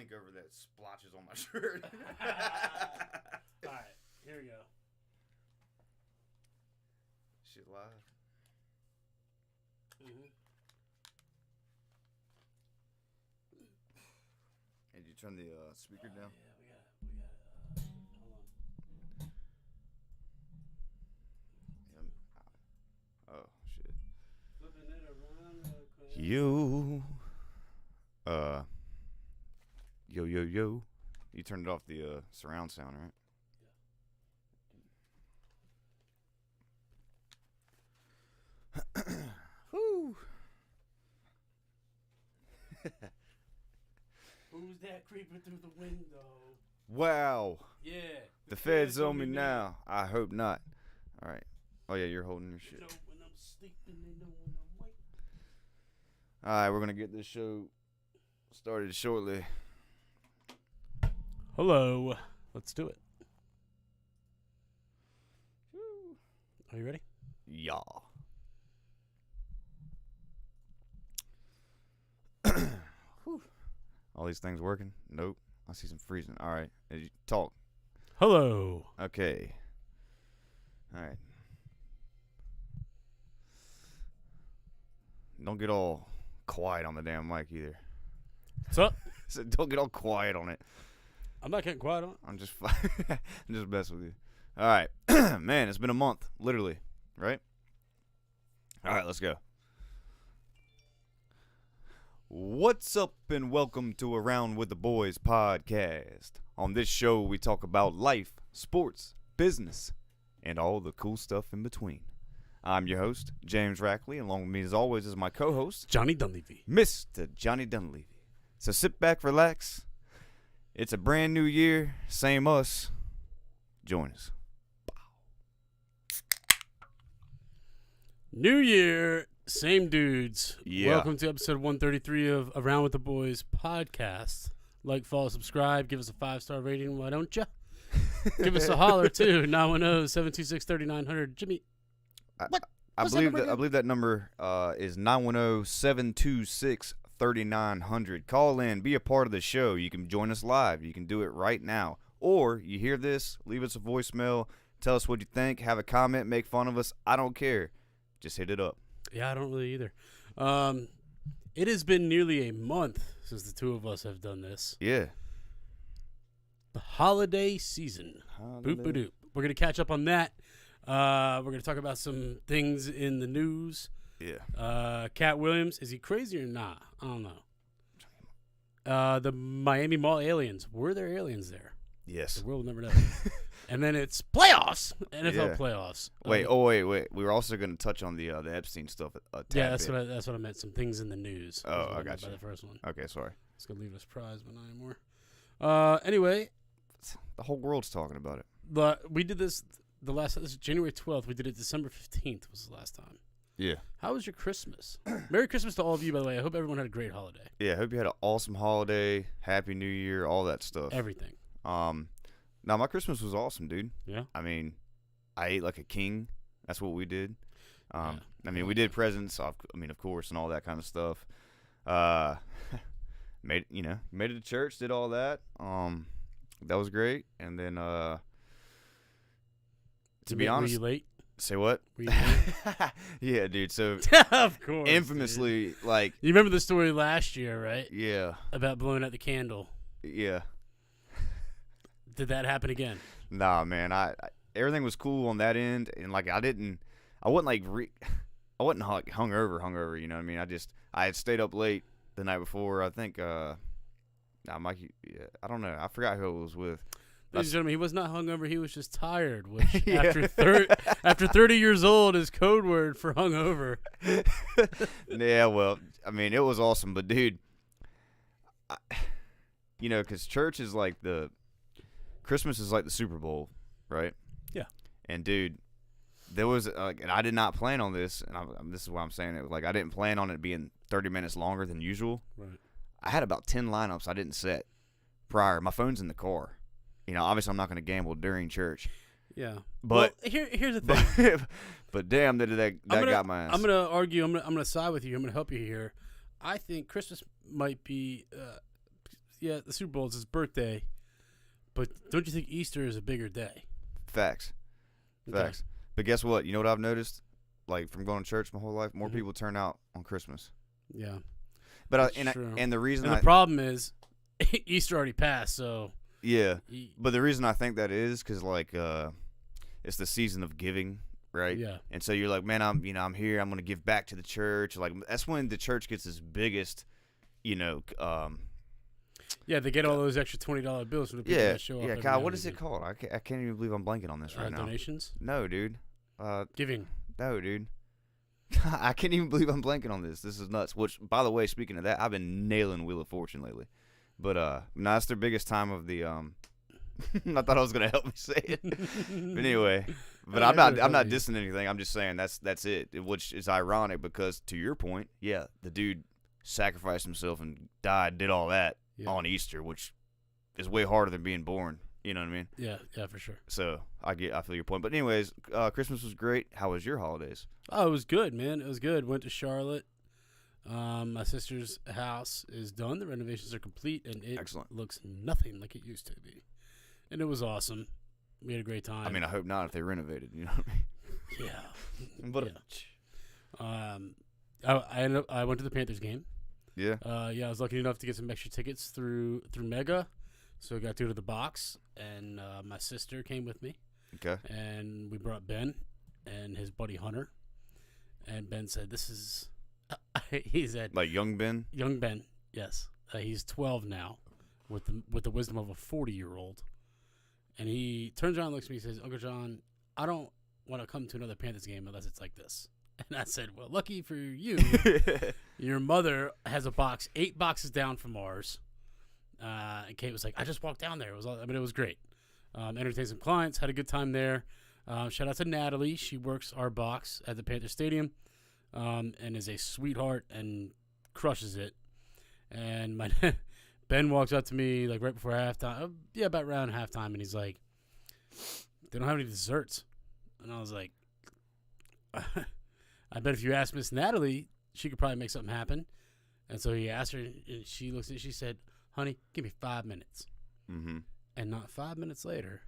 ink over that splotches on my shirt. All right, here we go. Shit live. Mm-hmm. And you turn the speaker down? Yeah, we got hold on. Oh, shit. Flipping it around real quick. Yo. You turned it off the surround sound, right? Woo. Who's that creeping through the window? Wow. Yeah. The feds own me now. I hope not. All right. Oh, yeah, you're holding your shit. They know when I'm sleeping, they know when I'm awake. All right, we're going to get this show started shortly. Hello. Let's do it. Are you ready? Yeah. All these things working? Nope. I see some freezing. All right. Talk. Hello. Okay. All right. Don't get all quiet on the damn mic either. What's up? So don't get all quiet on it. I'm not getting quiet on it. I'm just I'm just messing with you. All right. Man, it's been a month, literally, right? All right, let's go. What's up and welcome to Around with the Boys podcast. On this show, we talk about life, sports, business, and all the cool stuff in between. I'm your host, James Rackley, and along with me as always is my co-host, Johnny Dunleavy. Mr. Johnny Dunleavy. So sit back, relax. It's a brand new year, same us. Join us. New year, same dudes. Yeah. Welcome to episode 133 of Around with the Boys podcast. Like, follow, subscribe, give us a 5-star rating, why don't ya? Give us a holler, too, 910-726-3900. Jimmy, I What's that believe number that, I again? believe that number is 910-726-3900. Call in, be a part of the show. You can join us live. You can do it right now. Or you hear this, leave us a voicemail, tell us what you think, have a comment, make fun of us. I don't care. Just hit it up. yeah, I don't really either. It has been nearly a month since the two of us have done this. Yeah. The holiday season. Boop-a-doop. We're going to catch up on that. We're going to talk about some things in the news. Yeah. Cat Williams, is he crazy or not? I don't know. The Miami Mall aliens. Were there aliens there? Yes. The world will never know. And then it's playoffs. NFL Yeah. playoffs. Wait. We were also going to touch on the Epstein stuff. Yeah, that's what I meant. Some things in the news. Oh, That's what I meant got by you. the first one. Okay, sorry. It's going to leave us surprised, but not anymore. Anyway, The whole world's talking about it. we did this this is January 12th. We did it December 15th was the last time. Yeah. How was your Christmas? Merry Christmas to all of you, by the way. I hope everyone had a great holiday. Yeah, hope you had an awesome holiday, Happy New Year, all that stuff. Everything. Now my Christmas was awesome, dude. Yeah. I mean, I ate like a king. That's what we did. Yeah. I mean, we did presents, of course, and all that kind of stuff. Made it to church, did all that. That was great. And then, to be honest, Were you late? say what? Were you late? Yeah, dude. So Of course. infamously, like, You remember the story last year, right? yeah, About blowing out the candle. yeah. Did that happen again? Nah, man. I everything was cool on that end, and like I wasn't like hungover. You know what I mean? I had stayed up late the night before. I think Mikey. Yeah, I don't know. I forgot who it was with. Ladies and gentlemen, he was not hungover. He was just tired, which Yeah. after 30 years old is code word for hungover. Yeah, well, I mean, it was awesome, but dude, because church is like Christmas is like the Super Bowl, right? Yeah. And dude, there was and I did not plan on this, and this is why I'm saying it. Like, I didn't plan on it being 30 minutes longer than usual. Right. I had about 10 lineups I didn't set prior. My phone's in the car. Obviously I'm not going to gamble during church. Yeah. But well, here's the thing. but damn, that got my ass. I'm gonna argue. I'm gonna side with you. I'm gonna help you here. I think Christmas might be the Super Bowl is his birthday, but don't you think Easter is a bigger day? Facts. Okay. But guess what? You know what I've noticed? Like, from going to church my whole life, more Mm-hmm. people turn out on Christmas. Yeah. But That's true. and the reason And the problem is Easter already passed, so. yeah. But the reason I think that is because, like, it's the season of giving, right? Yeah. And so you're like, man, I'm here. I'm going to give back to the church. Like, that's when the church gets its biggest, Yeah, they get all those extra $20 bills from the people that show up. Yeah, every Kyle, now what and is it again. called? I can't even believe I'm blanking on this right now. Donations? No, dude. Giving. No, dude. I can't even believe I'm blanking on this. This is nuts. Which, by the way, speaking of that, I've been nailing Wheel of Fortune lately. But no, that's their biggest time of the I thought I was gonna help me say it. But anyway, but I'm not dissing anything. I'm just saying that's it. Which is ironic because, to your point, yeah, the dude sacrificed himself and died, did all that on Easter, which is way harder than being born. You know what I mean? Yeah, for sure. So I feel your point. But anyways, Christmas was great. How was your holidays? Oh, it was good, man. It was good. Went to Charlotte. My sister's house is done. The renovations are complete, and it Excellent. looks nothing like it used to be. And it was awesome. We had a great time. I mean, I hope not if they renovated. You know what I mean? Yeah. But I went to the Panthers game. yeah. I was lucky enough to get some extra tickets through Mega, so I got to go to the box, and my sister came with me, Okay. and we brought Ben and his buddy Hunter, and Ben said, "This is," he said, Like young Ben. "Young Ben, yes, he's 12 now, with the wisdom of a 40-year-old," and he turns around and looks at me and says, "Uncle John, I don't want to come to another Panthers game unless it's like this." And I said, "Well, lucky for you, your mother has a box 8 boxes down from ours." And Kate was like, "I just walked down there. It was great. Entertained some clients, had a good time there. Shout out to Natalie. She works our box at the Panther Stadium, and is a sweetheart and crushes it." And my Ben walks up to me like right before halftime, about around halftime, and he's like, "They don't have any desserts." And I was like, "I bet if you ask Miss Natalie, she could probably make something happen." And so he asked her, and she looks at. She said, "Honey, give me 5 minutes." Mm-hmm. And not 5 minutes later,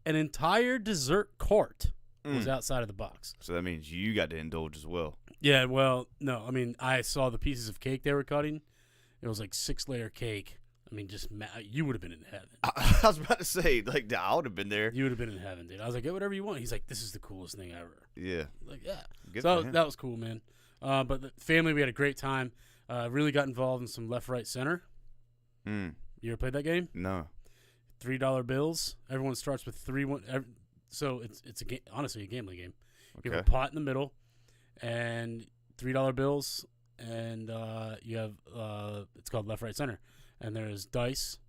an entire dessert cart was outside of the box. So that means you got to indulge as well. Yeah, well, no, I mean, I saw the pieces of cake they were cutting. It was like 6-layer cake. I mean, just you would have been in heaven. I was about to say, like, I would have been there. You would have been in heaven, dude. I was like, "Get whatever you want." He's like, "This is the coolest thing ever." Yeah. Like, yeah. Good So for him. that was cool, man. But the family, we had a great time. Really got involved in some left, right, center. Mm. You ever played that game? No. $3 bills. Everyone starts with 3. So it's a game, honestly a gambling game. You have a Okay. pot in the middle, and $3 bills, and you have it's called left, right, center, and there's dice,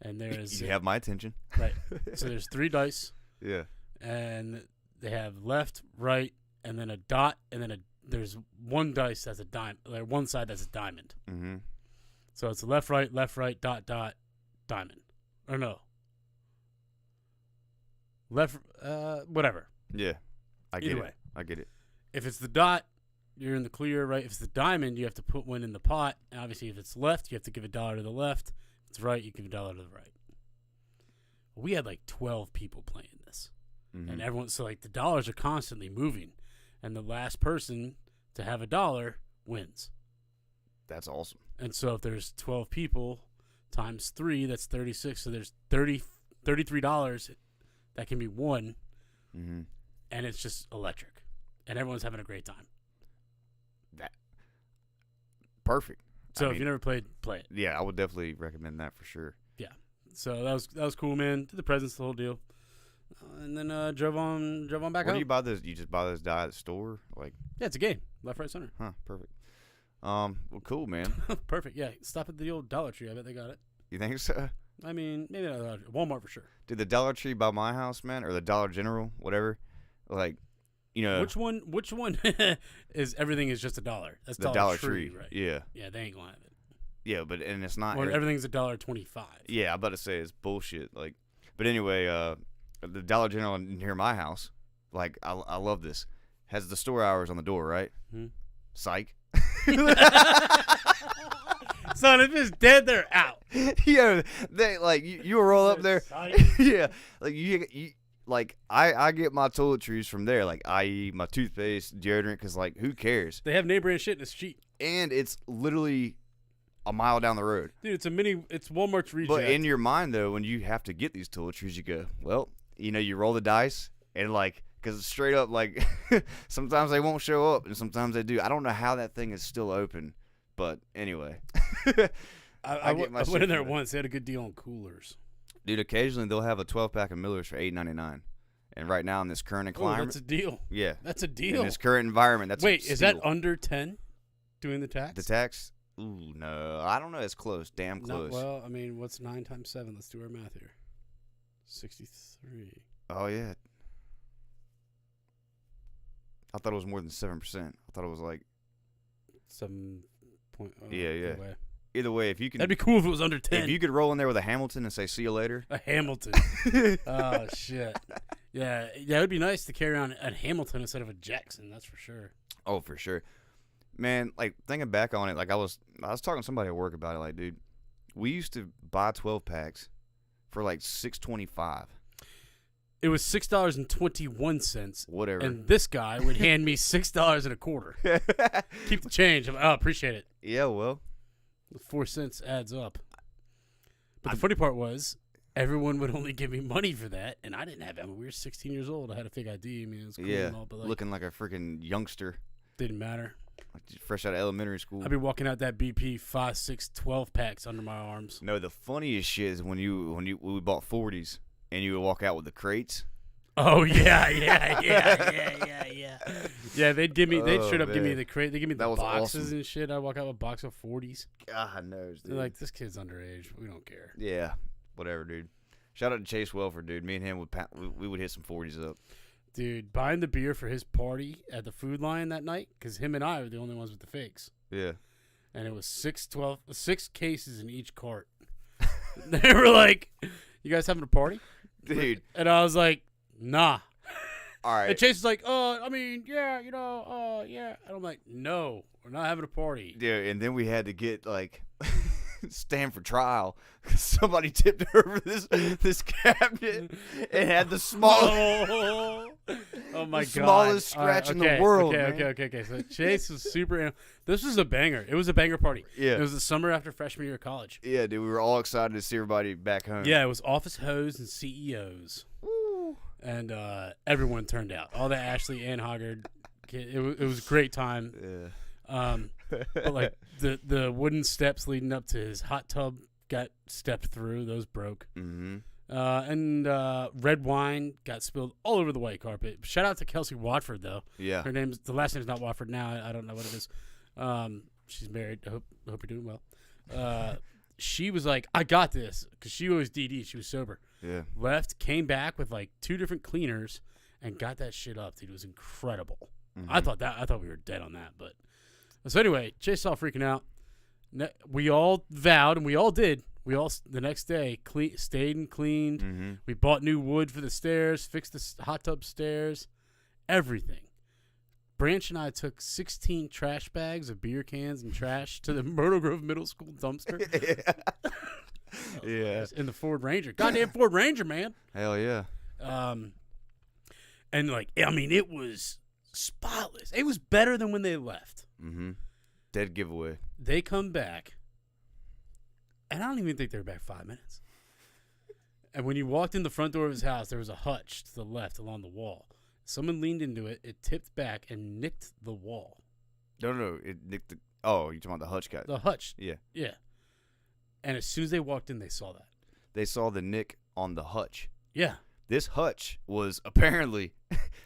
and there's You have my attention. right. So there's 3 dice, Yeah. and they have left, right, and then a dot, and then there's one dice that's a dime, like one side that's a diamond. Mm-hmm. So it's left, right, dot, diamond. Or no. Left, whatever. Yeah. I get Either it. way. I get it. If it's the dot, you're in the clear, right? If it's the diamond, you have to put one in the pot. And obviously, if it's left, you have to give $1 to the left. If it's right, you give $1 to the right. We had like 12 people playing this. Mm-hmm. And everyone, so like the dollars are constantly moving. And the last person to have $1 wins. That's awesome. And so if there's 12 people times 3, that's 36. So there's $33 that can be won, Mm-hmm. and it's just electric. And everyone's having a great time. Perfect. So I if mean, you never played, play it. yeah, I would definitely recommend that for sure. So that was cool, man. Did the presents, the whole deal. And then drove on back Where home. do you buy this? You just buy this dye at the store? Like, Yeah, it's a game. Left, right, center. huh, perfect. Well, cool, man. Perfect. Yeah, stop at the old Dollar Tree. I bet they got it. You think so? I mean, maybe not Dollar Tree. Walmart for sure. Dude, the Dollar Tree by my house, man, or the Dollar General, whatever, like, you know. Which one is everything is just $1? That's the Dollar Tree, right? Yeah. Yeah, they ain't gonna have it. Yeah, but, and it's not. Or everything's $1.25. Yeah, I'm about to say it's bullshit. Like, but anyway, the Dollar General near my house, like, I love this, has the store hours on the door, right? Hmm. Psych. Son, if it's dead, they're out. Yeah, they like you roll up there. Yeah, like you like I get my toiletries from there, like i.e. my toothpaste, deodorant, because like who cares? They have name brand shit and it's cheap. And it's literally a mile down the road. Dude, it's Walmart's reject. But in your mind though, when you have to get these toiletries, you go, well, you roll the dice and like. Because straight up, like, sometimes they won't show up, and sometimes they do. I don't know how that thing is still open, but anyway. I went in there once. They had a good deal on coolers. Dude, occasionally they'll have a 12-pack of Millers for $8.99. And right now in this current climate. That's a deal. Yeah. That's a deal. In this current environment, that's Wait, a steal. is that under 10 doing the tax? The tax? Ooh, no. I don't know. It's close. Damn close. No, well, I mean, what's 9 times 7? Let's do our math here. 63. Oh, yeah. I thought it was more than 7%. I thought it was like 7 point. Yeah. Anyway. Either way, if you can. That'd be cool if it was under 10. If you could roll in there with a Hamilton and say "see you later." A Hamilton. Oh shit. Yeah, it would be nice to carry on a Hamilton instead of a Jackson. That's for sure. Oh, for sure, man. Like thinking back on it, like I was talking to somebody at work about it. Like, dude, we used to buy 12 packs for like $6.25. It was $6.21. Whatever. And this guy would hand me $6.25. Keep the change. I'm like, oh, appreciate it. Yeah, well. The 4 cents adds up. But the funny part was, everyone would only give me money for that, and I didn't have that. We were 16 years old. I had a fake ID. I mean, it was cool and all, but like, looking like a freaking youngster. Didn't matter. Like fresh out of elementary school. I'd be walking out that BP 5, 6, 12 packs under my arms. No, the funniest shit is when we bought 40s. And you would walk out with the crates. Oh yeah. Yeah, they'd straight up give me the crate. They give me the boxes awesome. And shit. I'd walk out with a box of 40s. God knows, dude. They're like, this kid's underage. We don't care. Yeah, whatever, dude. Shout out to Chase Welford, dude. Me and him we would hit some 40s up. Dude, buying the beer for his party at the Food Lion that night, because him and I were the only ones with the fakes. Yeah. And it was 6 cases in each cart. They were like, you guys having a party? Dude. And I was like, nah. All right. And Chase is like, I mean, yeah, yeah. And I'm like, no, we're not having a party. Yeah, and then we had to get, like, stand for trial. Somebody tipped over this cabinet and had the smallest, oh my God. Smallest scratch in the world, man. Okay. So Chase was super. This was a banger. It was a banger party. Yeah. It was the summer after freshman year of college. Yeah, dude, we were all excited to see everybody back home. Yeah, it was office hoes and CEOs. Woo. And everyone turned out. All the Ashley and Hoggard. It was a great time. Yeah. But like the wooden steps leading up to his hot tub got stepped through. Those broke. Mm-hmm. And red wine got spilled all over the white carpet. Shout out to Kelsey Watford though. Yeah. The last name's not Watford now. I don't know what it is. She's married. I hope you're doing well. She was like, I got this, because she always DD. She was sober. Yeah. Left, came back with like 2 different cleaners, and got that shit up. Dude, it was incredible. Mm-hmm. I thought we were dead on that, but so anyway, Chase all freaking out. We all vowed, and we all did. We all the next day stayed and cleaned. Mm-hmm. We bought new wood for the stairs, fixed the hot tub stairs, everything. Branch and I took 16 trash bags of beer cans and trash to the Myrtle Grove Middle School dumpster. Yeah. In the Ford Ranger. Goddamn Ford Ranger, man. Hell yeah. And like, I mean, it was spotless. It was better than when they left. Mm-hmm. Dead giveaway. They come back, and I don't even think they were back 5 minutes. And when you walked in the front door of his house, there was a hutch to the left along the wall. Someone leaned into it. It tipped back and nicked the wall. No. It nicked the. Oh, you're talking about the hutch guy. The hutch. Yeah. Yeah. And as soon as they walked in, they saw that. They saw the nick on the hutch. Yeah. This hutch was apparently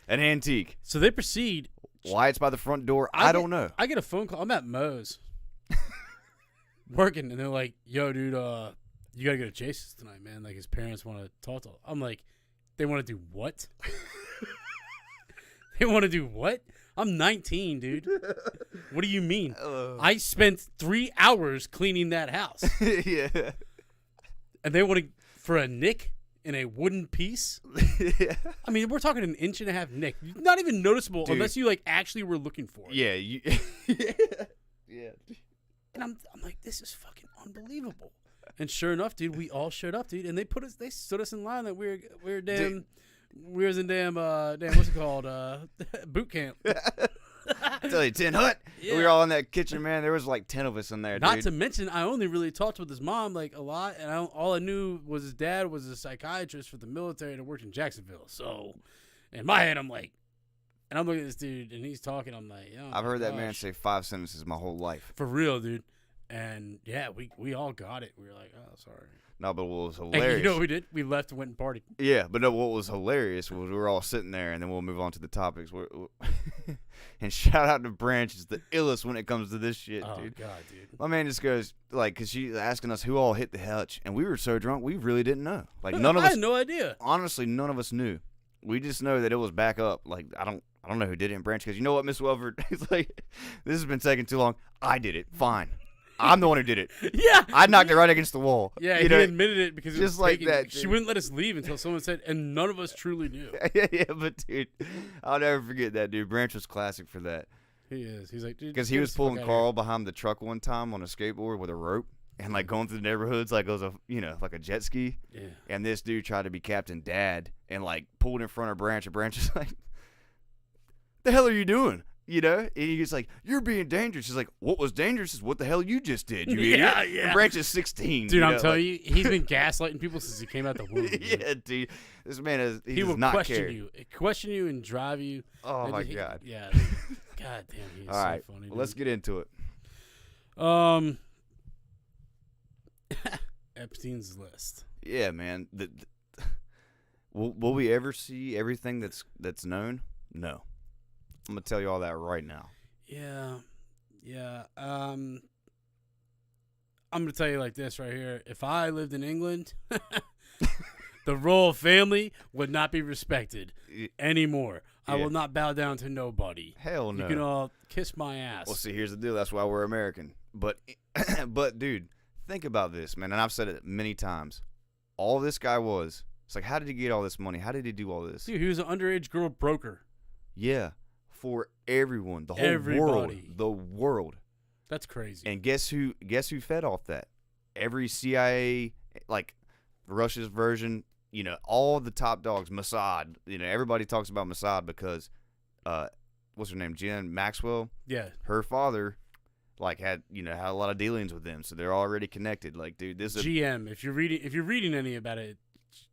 an antique. So they proceed. Why it's by the front door, I don't know. I get a phone call. I'm at Moe's working, and they're like, yo, dude, you got to go to Chase's tonight, man. Like, his parents want to talk to him. I'm like, they want to do what? They want to do what? I'm 19, dude. What do you mean? I spent 3 hours cleaning that house. Yeah. And they want to, for a nick in a wooden piece? Yeah. I mean, we're talking an 1.5 inch nick. Not even noticeable, Dude. unless you, like, actually were looking for it. Yeah. Yeah. And I'm like, this is fucking unbelievable. And sure enough, dude, we all showed up, dude, and they stood us in line that we was in damn what's it called boot camp. I tell you, Tin Hut. Yeah. We were all in that kitchen, man. There was like 10 of us in there, Not dude. to mention, I only really talked with his mom like a lot, and all I knew was his dad was a psychiatrist for the military that worked in Jacksonville. So, in my head, I'm like, and I'm looking at this dude, and he's talking. I'm like, oh I've heard that man gosh. say 5 sentences my whole life. For real, dude. And yeah, we all got it. We were like, oh, sorry. No, but what was And hilarious. you know what we did? We left and went and partied. Yeah, but no, what was hilarious was we were all sitting there, and then we'll move on to the topics. And shout out to Branch is the illest when it comes to this shit, Oh dude. God, dude. My man just goes, like, because she's asking us who all hit the hutch, and we were so drunk, we really didn't know. Like, none of I us, had no idea. honestly, none of us knew. We just know that it was back up. Like, I don't know who did it in Branch, because you know what, Miss Welford? It's like, this has been taking too long. I did it. Fine. I'm the one who did it. Yeah. I knocked it right against the wall. Yeah, you he know? admitted it because it just was like taking, that, She dude. wouldn't let us leave until someone said, and none of us truly knew. Yeah, but dude, I'll never forget that, dude. Branch was classic for that. He is. He's like, dude, Because get he was us the fuck pulling outta Carl behind the truck one time on a skateboard with a rope and like going through the neighborhoods like it was like a jet ski. here. Yeah. And this dude tried to be Captain Dad and like pulled in front of Branch. And Branch is like, "The hell are you doing?" You know? And he's like, "You're being dangerous." He's like, "What was dangerous is what the hell you just did, you idiot." Yeah, And yeah. Branch is 16. Dude, you I'm know, telling like- you, he's been gaslighting people since he came out the womb. Dude. Yeah, dude. This man is, he He does will not question care. you and drive you. Oh And my he- God. Yeah. God damn, he is All so right, funny. well, let's dude. get into it. Epstein's list. Yeah, man. Will we ever see everything that's known? No. I'm gonna tell you all that right now. Yeah. Yeah. I'm gonna tell you like this right here. If I lived in England, the royal family would not be respected anymore. I Yeah. will not bow down to nobody. Hell no. You can all kiss my ass. Well, see, here's the deal. That's why we're American. But, but dude, think about this, man. And I've said it many times. All this guy was, it's like, how did he get all this money? How did he do all this? Dude, he was an underage girl broker. Yeah, for everyone, the whole Everybody. world, the world. That's crazy. And guess who fed off that? Every CIA, like Russia's version, all the top dogs, Mossad, everybody talks about Mossad because, what's her name? Jen Maxwell, Yeah. her father, like had a lot of dealings with them. So they're already connected. Like, dude, this is, GM. If you're reading any about it,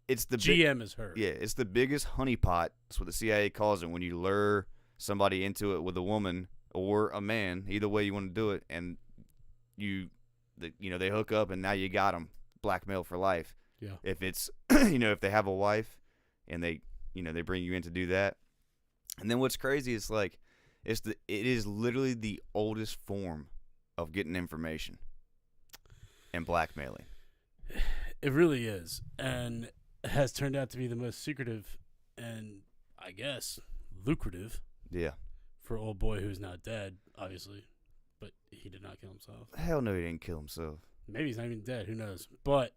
it's the GM is her. yeah, it's the biggest honeypot. That's what the CIA calls it when you lure somebody into it with a woman or a man, either way you want to do it. And they hook up and now you got them blackmail for life. Yeah. If it's, if they have a wife and they bring you in to do that. And then what's crazy is like, it is literally the oldest form of getting information and blackmailing. It really is, and has turned out to be the most secretive and, I guess, lucrative Yeah. for old boy who's not dead, obviously, but he did not kill himself. Hell no, he didn't kill himself. Maybe he's not even dead. Who knows? But,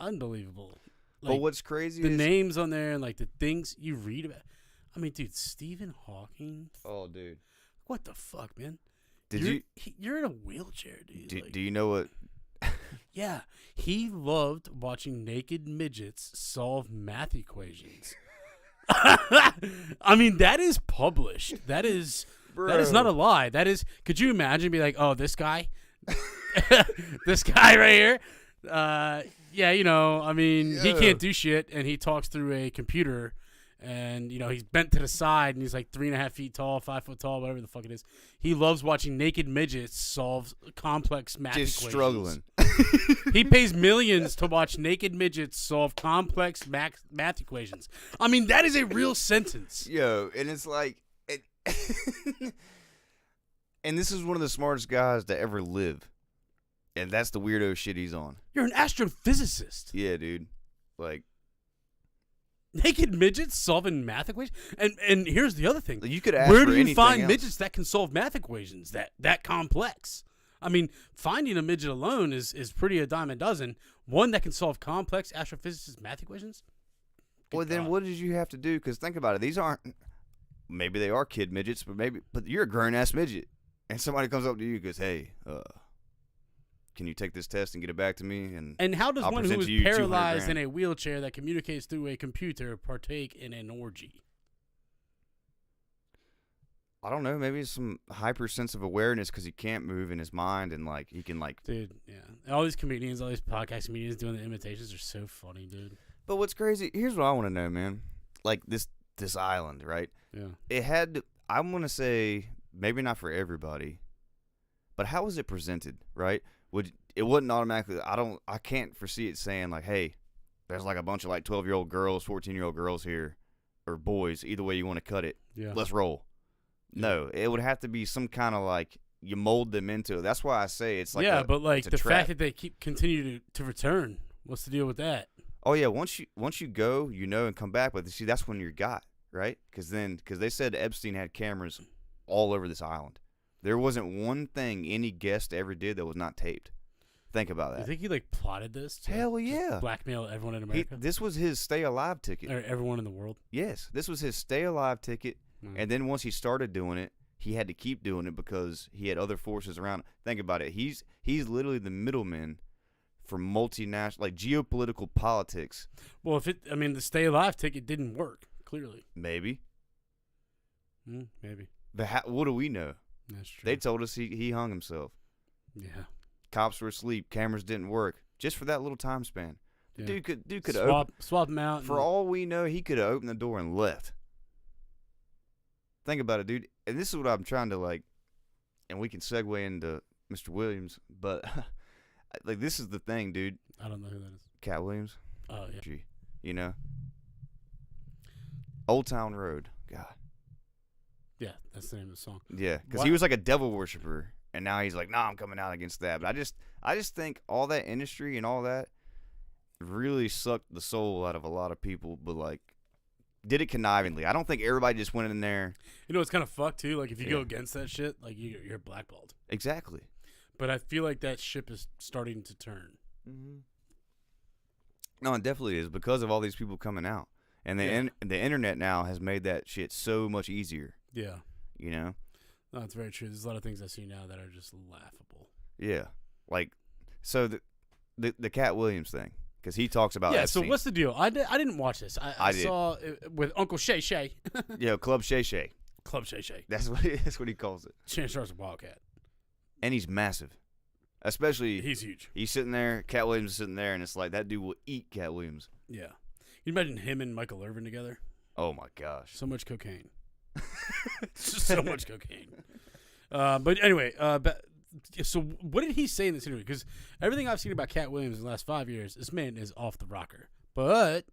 unbelievable. But what's crazy the is names on there and like the things you read about. I mean, dude, Stephen Hawking. oh, dude, What the fuck, man? you're in a wheelchair, dude. do you know what? Yeah, he loved watching naked midgets solve math equations. I mean, that is published. That is not a lie. That is. Could you imagine? Be like, oh, this guy, this guy right here. Yeah, I mean, he Yeah. can't do shit, and he talks through a computer, and he's bent to the side, and he's like 3.5 feet tall, 5 foot tall, whatever the fuck it is. He loves watching naked midgets solve complex math Just equations. struggling. He pays millions to watch naked midgets solve complex math equations. I mean, that is a real sentence. Yo, and it's like, and this is one of the smartest guys to ever live, and that's the weirdo shit he's on. You're an astrophysicist. Yeah, dude. Like, Naked midgets solving math equations. And here's the other thing. you could ask Where for do you anything find else. midgets that can solve math equations that complex? I mean, finding a midget alone is pretty a dime a dozen. One that can solve complex astrophysicist math equations? Good Well, then God. what did you have to do? Because think about it. These aren't. maybe they are kid midgets, but you're a grown ass midget, and somebody comes up to you and goes, "Hey, can you take this test and get it back to me?" And how does I'll one who present is to you 200 paralyzed in grand. a wheelchair that communicates through a computer partake in an orgy? I don't know. Maybe it's some hyper sense of awareness because he can't move in his mind, and like he can like. Dude, yeah. All these comedians, all these podcast comedians doing the imitations are so funny, dude. But what's crazy? Here's what I want to know, man. Like this island, right? Yeah. It had. I'm gonna say maybe not for everybody, but how was it presented? Right? It wasn't automatically. I can't foresee it saying like, hey, there's like a bunch of like 12-year-old girls, 14-year-old girls here, or boys. Either way you want to cut it. Yeah. Let's roll. No, it would have to be some kind of like you mold them into it. That's why I say it's like but like it's a the trap. fact that they continue to return. What's the deal with that? Oh yeah, once you go, and come back. But see, that's when you're got right, because they said Epstein had cameras all over this island. There wasn't one thing any guest ever did that was not taped. Think about that. You think he like plotted this? To Hell just yeah. blackmail everyone in America This was his stay alive ticket. or everyone in the world. Yes, this was his stay alive ticket. And then once he started doing it, he had to keep doing it because he had other forces around. Think about it. He's literally the middleman for multinational, like geopolitical politics. Well, the stay alive ticket didn't work. Clearly, Maybe. maybe But what do we know? that's true. They told us he hung himself. yeah. Cops were asleep. Cameras didn't work. Just for that little time span. Yeah. Dude could have swap them out. For all we know, he could have opened the door and left. Think about it, dude. And this is what I'm trying to like, and we can segue into Mr. Williams, but like this is the thing, dude. I don't know who that is. Cat Williams, Oh yeah. Gee, Old Town Road. God, Yeah, that's the name of the song. yeah, because Why- he was like a devil worshiper, and now he's like, nah, I'm coming out against that. But I just think all that industry and all that really sucked the soul out of a lot of people, but like did it connivingly. I don't think everybody just went in there. You know, it's kind of fucked too. Like if you Yeah. go against that shit, like you're blackballed. Exactly. But I feel like that ship is starting to turn. Mm-hmm. No, it definitely is because of all these people coming out, and Yeah. the internet now has made that shit so much easier. Yeah, You know? no, it's very true. There's a lot of things I see now that are just laughable. Yeah. Like, so the Cat Williams thing, because he talks about Yeah. So Epstein. what's the deal? I didn't watch this. I did. saw it with Uncle Shay Shay, Club Shay Shay. Club Shay Shay. That's what he calls it. Chance Star's a wildcat. And he's massive, especially He's huge. he's sitting there. Cat Williams is sitting there, and it's like that dude will eat Cat Williams. Yeah. You imagine him and Michael Irvin together? Oh my gosh. So much cocaine. So much cocaine. But anyway, so what did he say in this interview? Because everything I've seen about Cat Williams in the last 5 years, this man is off the rocker. But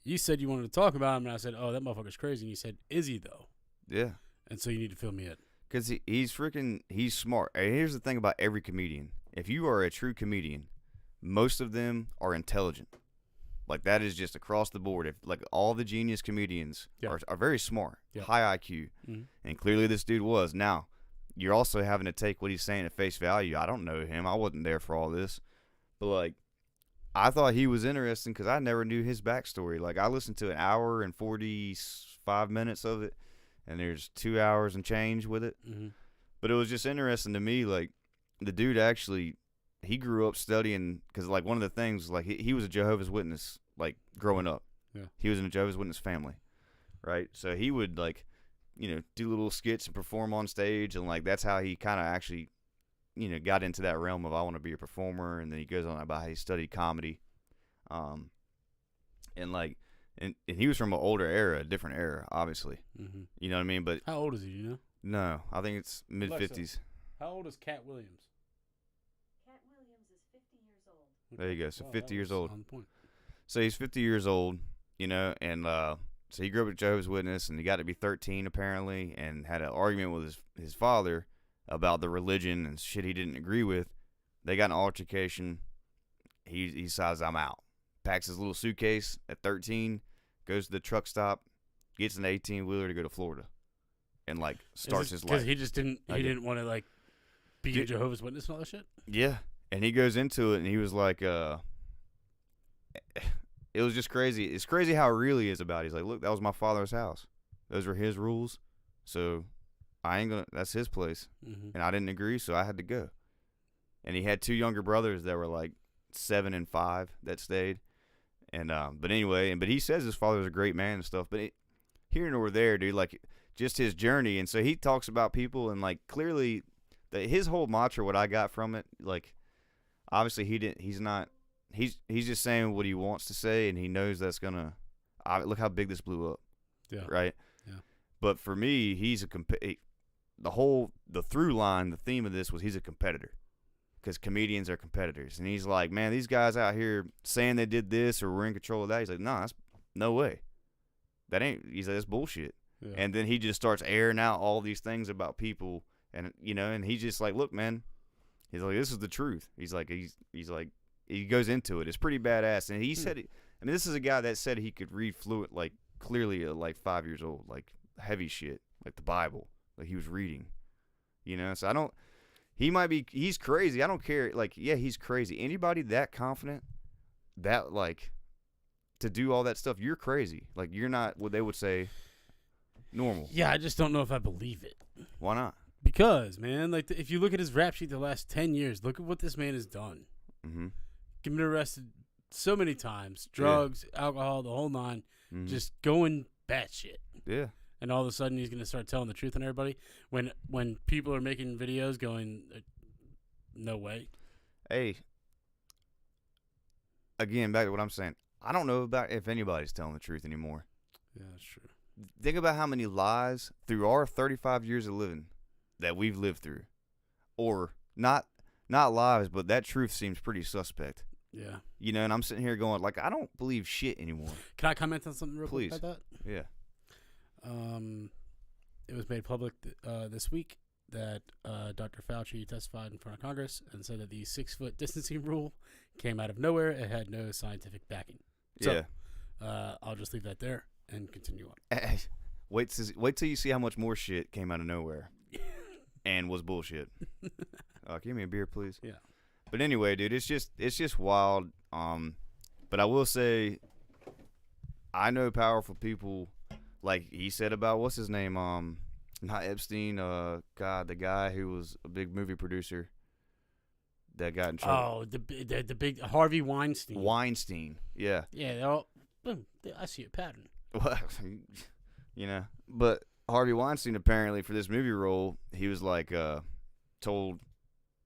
you said you wanted to talk about him, and I said, oh, that motherfucker's crazy. And you said, is he, though? Yeah. And so you need to fill me in. Because he's smart. And here's the thing about every comedian. If you are a true comedian, most of them are intelligent. Like, that is just across the board. If like all the genius comedians Yeah. are very smart, Yeah. high IQ. Mhm. And clearly this dude was. Now, you're also having to take what he's saying at face value. I don't know him. I wasn't there for all this. But, like, I thought he was interesting because I never knew his backstory. Like, I listened to an hour and 45 minutes of it, and there's 2 hours and change with it. Mm-hmm. But it was just interesting to me, like, the dude actually, he grew up studying, because, like, one of the things, like, he was a Jehovah's Witness, like, growing up. Yeah. He was in a Jehovah's Witness family, right? So he would, like, do little skits and perform on stage, and, like, that's how he kind of actually, got into that realm of I want to be a performer, and then he goes on about how he studied comedy. And, like, and he was from an older era, a different era, obviously. Mm-hmm. You know what I mean? But, How old is he, do you know? no, I think it's mid-50s. How old is Cat Williams? Cat Williams is 50 years old. There you go. So Wow, 50 that years was old. On point. So he's 50 years old, and so he grew up with Jehovah's Witness, and he got to be 13 apparently, and had an argument with his father about the religion and shit he didn't agree with. They got in an altercation. He decides, I'm out. Packs his little suitcase at 13, goes to the truck stop, gets an 18-wheeler to go to Florida, and like starts his life. Because he just didn't. Like He it. didn't want to like be a Dude. Jehovah's Witness and all that shit. Yeah, and he goes into it, and he was like, it was just crazy. It's crazy how real he is about it. He's like, look, that was my father's house. Those are his rules. So I ain't gonna. That's his place, and I didn't agree, so I had to go. And he had 2 younger brothers that were like 7 and 5 that stayed. And but anyway, but he says his father was a great man and stuff. But here nor there, dude, like just his journey. And so he talks about people and like clearly his whole mantra. What I got from it, like obviously he didn't. He's not. He's just saying what he wants to say, and he knows that's gonna. Look how big this blew up. Yeah. Right. Yeah. But for me, he's the through line, the theme of this was he's a competitor. Because comedians are competitors. And he's like, man, these guys out here saying they did this or we're in control of that. He's like, nah, that's no way. He's like, that's bullshit. Yeah. And And then he just starts airing out all these things about people. And, and he's just like, look, man, he's like, this is the truth. He's like, he goes into it. It's pretty badass. And he said, this is a guy that said he could read fluent, like clearly at like 5 years old, like heavy shit, like the Bible, like he was reading, so he's crazy. I don't care. Like, yeah, he's crazy. Anybody that confident, that like, to do all that stuff, you're crazy. Like, you're not what they would say normal. yeah, I just don't know if I believe it. Why not? Because, man, like if you look at his rap sheet the last 10 years, look at what this man has done. Mm-hmm. Been arrested so many times, drugs, alcohol, the whole 9, Mm-hmm. just going batshit. Yeah. And all of a sudden he's going to start telling the truth on everybody when people are making videos going, no way. Hey, again, back to what I'm saying. I don't know about if anybody's telling the truth anymore. Yeah, that's true. Think about how many lies through our 35 years of living that we've lived through. Or not lies, but that truth seems pretty suspect. Yeah. And I'm sitting here going, like, I don't believe shit anymore. Can I comment on something real Please. quick about that? Yeah. It was made public this week that Dr. Fauci testified in front of Congress and said that the 6-foot distancing rule came out of nowhere. It had no scientific backing. So, I'll just leave that there and continue on. Wait till you see how much more shit came out of nowhere and was bullshit. Give me a beer, please. Yeah. But anyway, dude, it's just wild. But I will say, I know powerful people, like he said about what's his name, not Epstein, the guy who was a big movie producer that got in trouble. Oh, the big Harvey Weinstein. Weinstein, yeah. Yeah, they're all, boom, I see a pattern. Well, but Harvey Weinstein apparently for this movie role, he was like told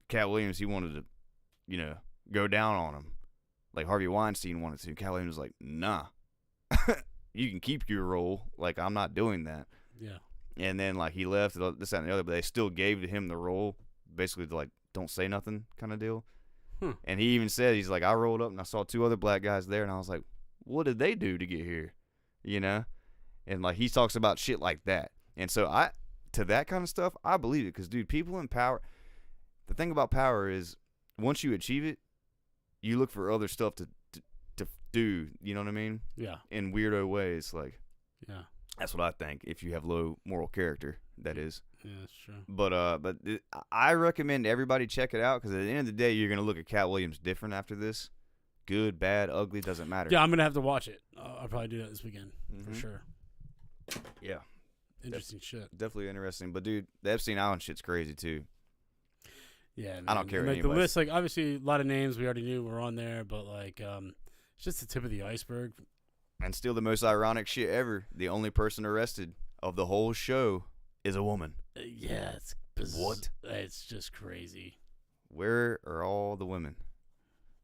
Cat Williams he wanted to, go down on him, like Harvey Weinstein wanted to. Cat Williams was like, nah, you can keep your role. Like, I'm not doing that. Yeah. And then like he left, this, that, and the other, but they still gave him the role, basically to, like, don't say nothing kind of deal. And he even said, he's like, I rolled up and I saw 2 other black guys there, and I was like, what did they do to get here? And like he talks about shit like that. And so to that kind of stuff, I believe it, because dude, people in power. The thing about power is, once you achieve it, you look for other stuff to do. You know what I mean? Yeah. In weirdo ways, like. Yeah. That's what I think. If you have low moral character, that is. Yeah, that's true. But I recommend everybody check it out, because at the end of the day, you're gonna look at Cat Williams different after this. Good, bad, ugly, doesn't matter. Yeah, I'm gonna have to watch it. I'll probably do that this weekend for Mhm. sure. Yeah. Interesting shit. Definitely interesting. But dude, the Epstein Island shit's crazy too. Yeah, man. I don't care And, what like the anybody list, like obviously a lot of names we already knew were on there, but like it's just the tip of the iceberg. And still the most ironic shit ever. The only person arrested of the whole show is a woman. Yeah, it's What? It's just crazy. Where are all the women?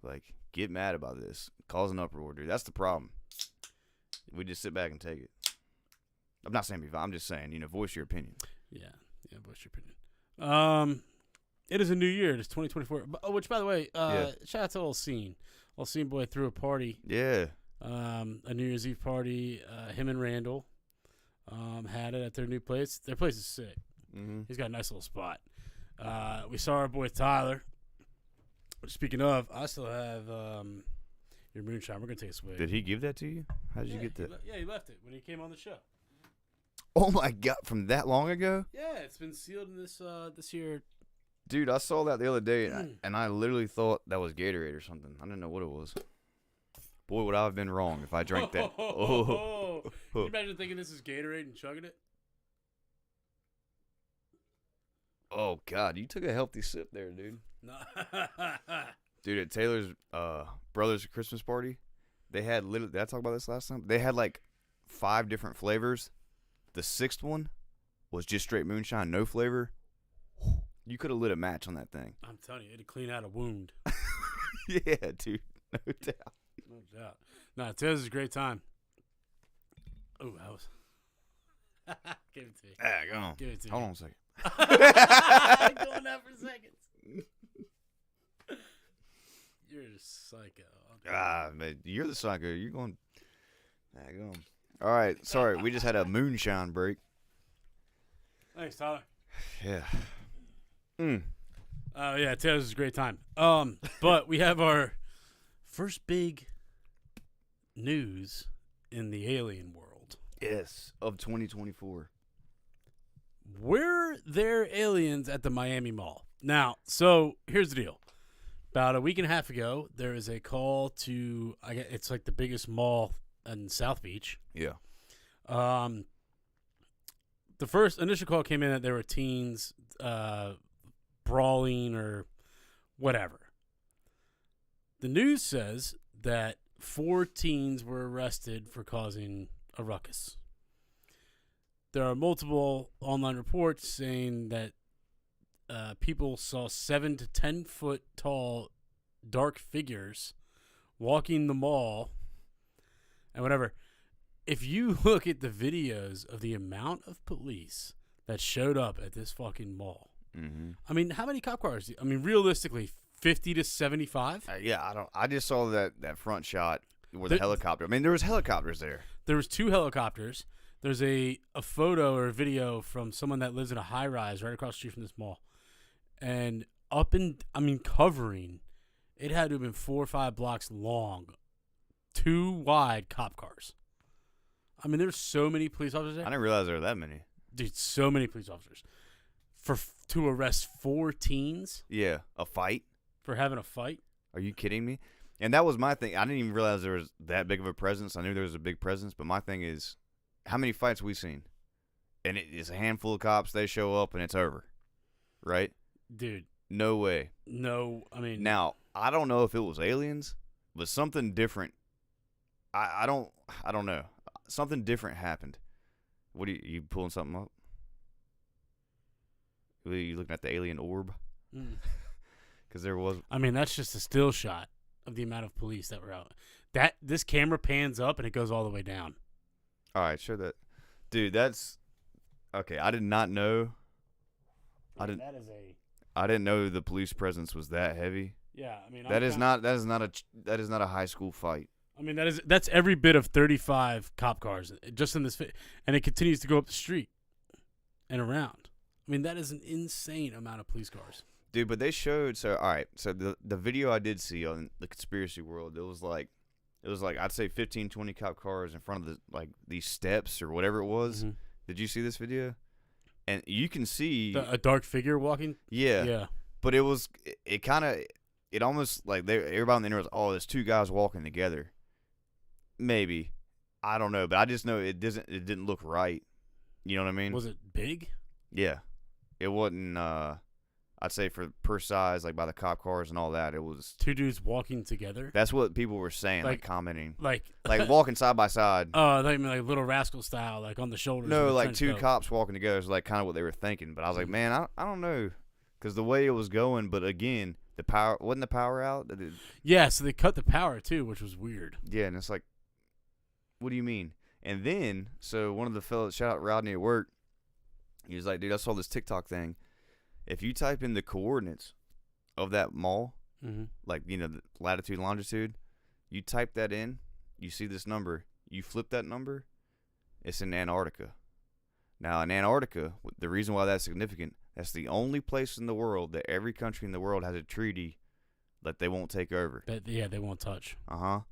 Like, get mad about this. Cause an uproar, dude. That's the problem. We just sit back and take it. I'm not saying be fine. I'm just saying, voice your opinion. Yeah, what's your opinion? It is a new year. It's 2024. Which, by the way, shout out to Olseen. Olseen boy threw a party. Yeah. A New Year's Eve party. Him and Randall had it at their new place. Their place is sick. Mm-hmm. He's got a nice little spot. We saw our boy Tyler. Speaking of, I still have your moonshine. We're gonna take a swig. Did he give that to you? How did you get that? He left it when he came on the show. Oh my God! From that long ago? Yeah, it's been sealed in this year. Dude, I saw that the other day, and I literally thought that was Gatorade or something. I didn't know what it was. Boy, would I have been wrong if I drank that. Oh, Can you imagine thinking this is Gatorade and chugging it? Oh God, you took a healthy sip there, dude. No. Dude, at Taylor's brother's Christmas party, they had literally. Did I talk about this last time? They had like 5 different flavors. The 6th one was just straight moonshine, no flavor. You could have lit a match on that thing. I'm telling you, it'd clean out a wound. Yeah, dude, no doubt. No doubt. No, Taylor's is a great time. Oh, that was. Give it to me. Ah, go on. Give it to Hold me. on a second. Going out for seconds. You're a psycho. Ah, man, you're the psycho. You're going. Ah, go on. All right, sorry, we just had a moonshine break. Thanks, Tyler. Yeah. Yeah, Taylor's is a great time. But we have our first big news in the alien world. Yes, of 2024. Were there aliens at the Miami Mall? Now, so here's the deal. About a week and a half ago, there was a call to, it's like the biggest mall in South Beach. Yeah. The first initial call came in that there were teens brawling or whatever. The news says that 4 teens were arrested for causing a ruckus. There are multiple online reports saying that people saw 7 to 10 foot tall dark figures walking the mall and whatever. If you look at the videos of the amount of police that showed up at this fucking mall, I mean, how many cop cars? I mean, realistically, 50 to 75? Yeah, I just saw that front shot with the helicopter. I mean, there was helicopters there. There was 2 helicopters. There's a photo or a video from someone that lives in a high-rise right across the street from this mall. And covering, it had to have been 4 or 5 blocks long, 2 wide cop cars. I mean, there's so many police officers there. I didn't realize there were that many. Dude, so many police officers. To arrest 4 teens Yeah, a fight? for having a fight? Are you kidding me? And that was my thing. I didn't even realize there was that big of a presence. I knew there was a big presence, but my thing is, how many fights we seen? And it's a handful of cops. They show up and it's over, right? Dude, No way. no, I mean... Now, I don't know if it was aliens, but something different. I don't know. Something different happened. What are you pulling something up? Are you looking at the alien orb? Because there was. I mean, that's just a still shot of the amount of police that were out. This camera pans up and it goes all the way down. All right, sure that, dude. That's okay. I did not know. I didn't know the police presence was that heavy. Yeah, I mean, That is not a high school fight. I mean, that's every bit of 35 cop cars just in this, and it continues to go up the street and around. I mean, that is an insane amount of police cars. Dude, but they showed all right. So the video I did see on the conspiracy world, it was like I'd say 15, 20 cop cars in front of these steps or whatever it was. Mm-hmm. Did you see this video? And you can see A dark figure walking. Yeah. But it kind of almost like everybody on the internet was, oh, there's 2 guys walking together. Maybe. I don't know, but I just know it didn't look right. You know what I mean? Was it big? Yeah. It wasn't I'd say for per size, like by the cop cars and all that, it was 2 dudes walking together. That's what people were saying, Like- commenting. Like Walking side by side. like Little Rascal style, like on the shoulders. No, of the like trench 2 coat. cops walking together is like kind of what they were thinking. But I was like, man, I don't know. Because the way it was going, but again, wasn't the power out? Yeah, so they cut the power too, which was weird. Yeah, and it's like, what do you mean? And then, so one of the fellas, shout out Rodney at work, he was like, dude, I saw this TikTok thing. If you type in the coordinates of that mall, like, the latitude, longitude, you type that in, you see this number, you flip that number, it's in Antarctica. Now, in Antarctica, the reason why that's significant, that's the only place in the world that every country in the world has a treaty that they won't take over. They won't touch.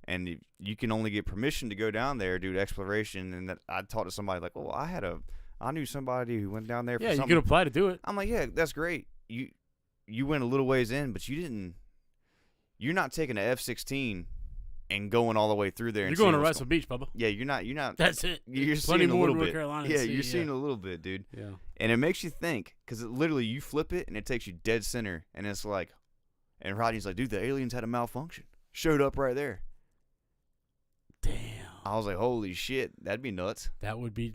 And you can only get permission to go down there, do exploration. And I talked to somebody like, well, I knew somebody who went down there for something. Yeah, you could apply to do it. I'm like, yeah, that's great. You went a little ways in, but you're not taking an F-16 and going all the way through there. You're And going seeing to what's Wrestle Beach, Bubba. Yeah, you're not. That's it. You're Plenty seeing a more little in North bit. Carolina. Yeah, to see, you're seeing a little bit, dude. Yeah. And it makes you think, because literally you flip it and it takes you dead center, and it's like, and Rodney's like, dude, the aliens had a malfunction. Showed up right there. Damn. I was like, holy shit, that'd be nuts. That would be.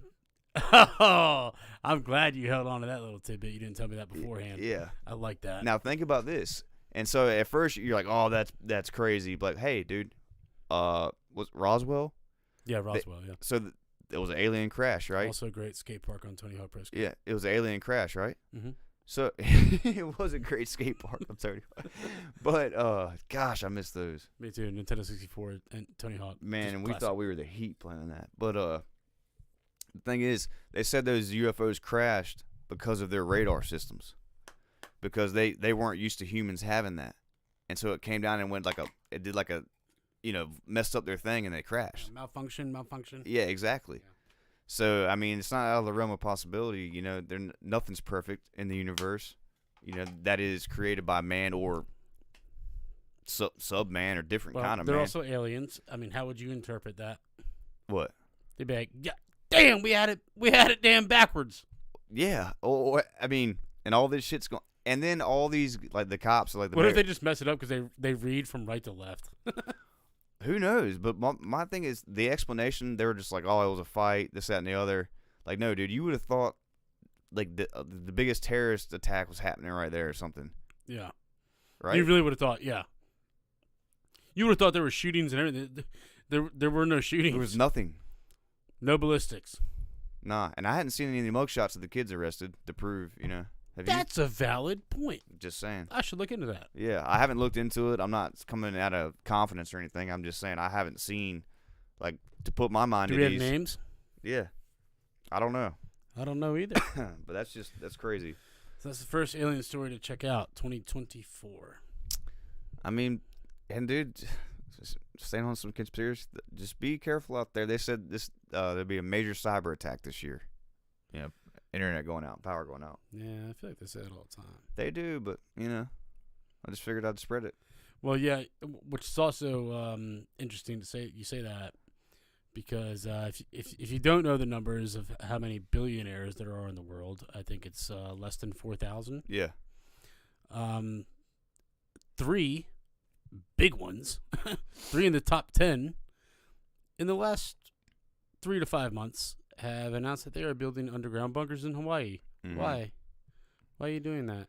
Oh, I'm glad you held on to that little tidbit. You didn't tell me that beforehand. Yeah. I like that. Now think about this. And so at first you're like, oh, that's crazy. But hey, dude, was Roswell? Yeah, Roswell. Yeah. So it was an alien crash, right? Also a great skate park on Tony Hawk Pro Skate. Yeah, it was an alien crash, right? Mm-hmm. So it was a great skate park. I'm sorry, but gosh, I miss those. Me too. Nintendo 64 and Tony Hawk. Man, Just and we classic. thought we were the Heat playing that. But the thing is, they said those UFOs crashed because of their radar systems, because they weren't used to humans having that, and so it came down and went messed up their thing and they crashed. Malfunction. Yeah, exactly. Yeah. So I mean, it's not out of the realm of possibility. Nothing's perfect in the universe. That is created by man or sub-man or different Well, kind of they're man. also aliens. I mean, how would you interpret that? What? They'd be like, yeah, damn, we had it damn backwards. Yeah. I mean, and all this shit's going. And then all these, like the cops, like the What if they just mess it up because they read from right to left? who knows? But my thing is the explanation. They were just like, oh, it was a fight, this, that, and the other. Like, no, dude, you would have thought like the biggest terrorist attack was happening right there or something, Yeah. right? You really would have thought, yeah. You would have thought there were shootings and everything. There were no shootings. There was nothing. No ballistics. Nah, and I hadn't seen any of the mugshots of the kids arrested to prove, Have That's a valid point. you? Just saying. I should look into that. Yeah, I haven't looked into it. I'm not coming out of confidence or anything. I'm just saying I haven't seen, like, to put my mind Do at we have ease. names? Yeah, I don't know, I don't know either. but that's crazy. So that's the first alien story to check out, 2024. I mean, and dude, just staying on some conspiracy, just be careful out there. They said there'll be a major cyber attack this year. Internet going out, power going out. Yeah, I feel like they say it all the time. They do, but I just figured I'd spread it. Well, yeah, which is also interesting to say. You say that because if you don't know the numbers of how many billionaires there are in the world, I think it's less than 4,000. Yeah. 3 big ones, 3 in the top 10 in the last 3 to 5 months have announced that they are building underground bunkers in Hawaii. Mhm. Why? Why are you doing that?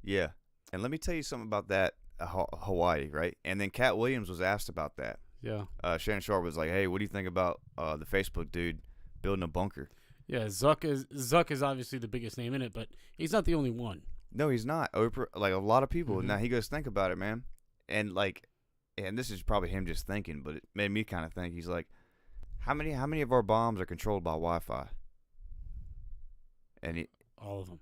Yeah, and let me tell you something about that Hawaii, right? And then Cat Williams was asked about that. Yeah. Shannon Sharp was like, "Hey, what do you think about the Facebook dude building a bunker?" Yeah, Zuck is obviously the biggest name in it, but he's not the only one. No, he's not. Oprah, like a lot of people. Mhm. Now he goes, "Think about it, man," and this is probably him just thinking, but it made me kind of think. He's like, "How many of our bombs are controlled by Wi-Fi?" And All of them.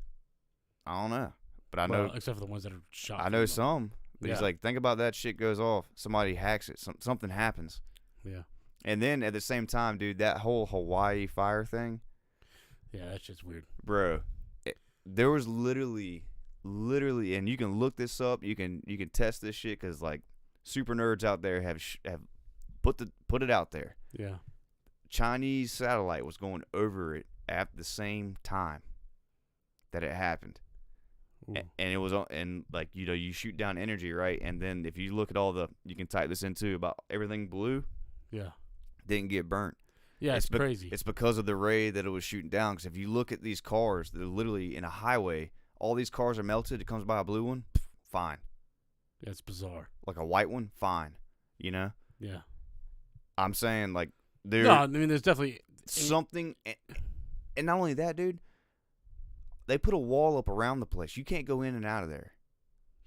I don't know, but I Well, know except for the ones that are shot. I from know them. some. But he's Yeah. like, think about that shit goes off. Somebody hacks it. Something happens. Yeah. And then at the same time, dude, that whole Hawaii fire thing, Yeah, that's just weird. bro. There was literally, and you can look this up. You can test this shit because like super nerds out there have put it out there. Yeah. Chinese satellite was going over it at the same time that it happened. Ooh. And it was and like you shoot down energy, right? And then if you look at you can type this into about everything blue Yeah. didn't get burnt. Yeah, it's crazy. It's because of the ray that it was shooting down. Because if you look at these cars, they're literally in a highway. All these cars are melted. It comes by a blue one, fine. Yeah, it's bizarre. Like a white one, fine. Yeah. I'm saying like there No, I mean, there's definitely something, and not only that, dude. They put a wall up around the place. You can't go in and out of there,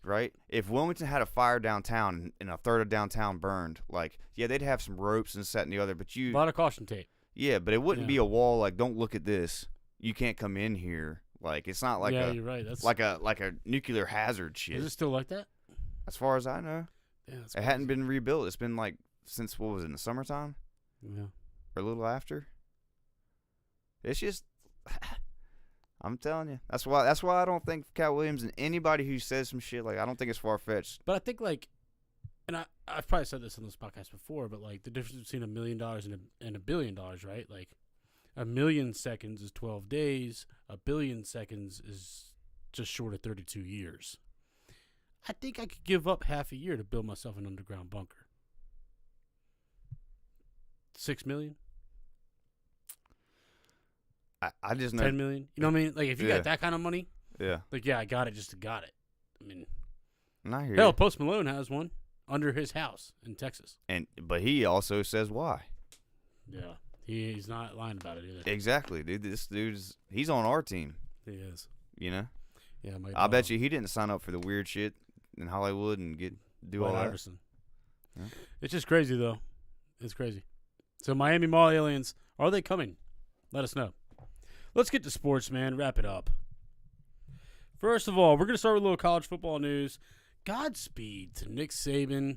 right? If Wilmington had a fire downtown and a third of downtown burned, like, yeah, they'd have some ropes and set and the other, but a lot of caution tape. yeah, but it wouldn't Yeah. be a wall like, don't look at this. You can't come in here. Like, it's not like yeah, you're right. That's like a nuclear hazard shit. Is it still like that? As far as I know, Yeah, that's it hadn't been rebuilt. It's been like since what was it, in the summertime Yeah. or a little after. It's just. I'm telling you. That's why I don't think Cat Williams and anybody who says some shit like I don't think it's far fetched. But I think like and I've probably said this on this podcast before, but like the difference between $1 million and $1 billion, right? Like 1 million seconds is 12 days. 1 billion seconds is just short of 32 years. I think I could give up half a year to build myself an underground bunker. 6 million? I just know. 10 million? You know what I mean? Like if you Yeah. got that kind of money, Yeah. like yeah, I got it just to got it. I mean, And I hear hell, you. Post Malone has one under his house in Texas. But he also says why. Yeah. He's not lying about it either. Exactly, dude. This he's on our team. He is. You know. Yeah, Mike I bet you he didn't sign up for the weird shit in Hollywood and do all that. Iverson. Yeah. It's just crazy though. It's crazy. So Miami Mall aliens, are they coming? Let us know. Let's get to sports, man. Wrap it up. First of all, we're gonna start with a little college football news. Godspeed to Nick Saban,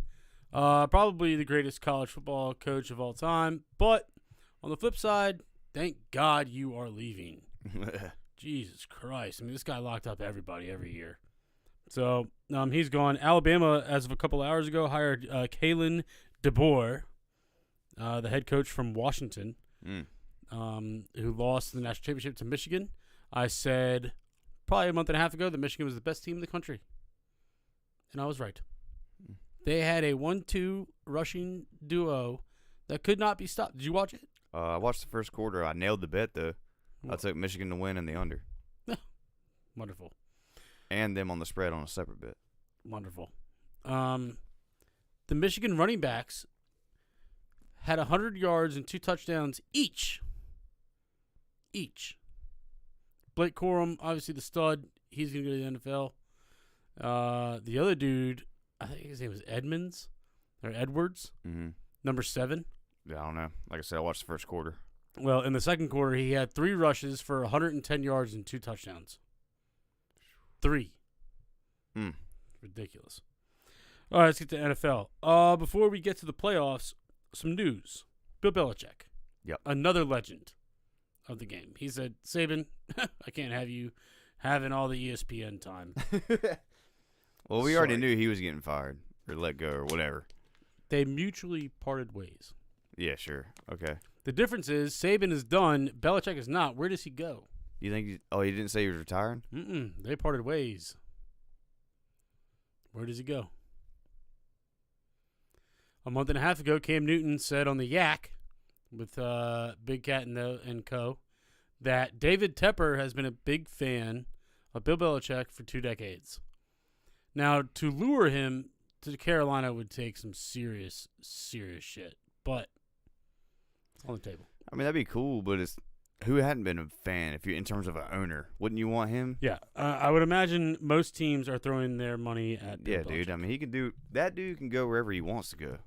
probably the greatest college football coach of all time. But on the flip side, thank God you are leaving. Jesus Christ. I mean, this guy locked up everybody every year. So he's gone. Alabama, as of a couple hours ago, hired Kalen DeBoer, the head coach from Washington, who lost the national championship to Michigan. I said probably a month and a half ago that Michigan was the best team in the country. And I was right. They had a 1-2 rushing duo that could not be stopped. Did you watch it? I watched the first quarter. I nailed the bet, though. I took Michigan to win and the under. Wonderful. And them on the spread on a separate bet. Wonderful. The Michigan running backs had 100 yards and 2 touchdowns each. Blake Corum, obviously the stud. He's going to go to the NFL. The other dude, I think his name was Edwards. Mm-hmm. Number 7. Yeah, I don't know. Like I said, I watched the first quarter. Well, in the second quarter, he had 3 rushes for 110 yards and 2 touchdowns. 3. Ridiculous. All right, let's get to NFL. Before we get to the playoffs, some news. Bill Belichick. Yep. Another legend of the game. He said, Saban, I can't have you having all the ESPN time. Well, we already Sorry. knew he was getting fired or let go or whatever. They mutually parted ways. Yeah, sure. Okay. The difference is Saban is done. Belichick is not. Where does he go? You think he didn't say he was retiring? They parted ways. Where does he go? A month and a half ago, Cam Newton said on the Yak with Big Cat and Co. that David Tepper has been a big fan of Bill Belichick for 2 decades. Now, to lure him to Carolina would take some serious shit, but it's on the table. I mean, that'd be cool, but it's who hadn't been a fan if you in terms of an owner? Wouldn't you want him? Yeah, I would imagine most teams are throwing their money at Bill Yeah, Belichick. dude. I mean, that dude can go wherever he wants to go.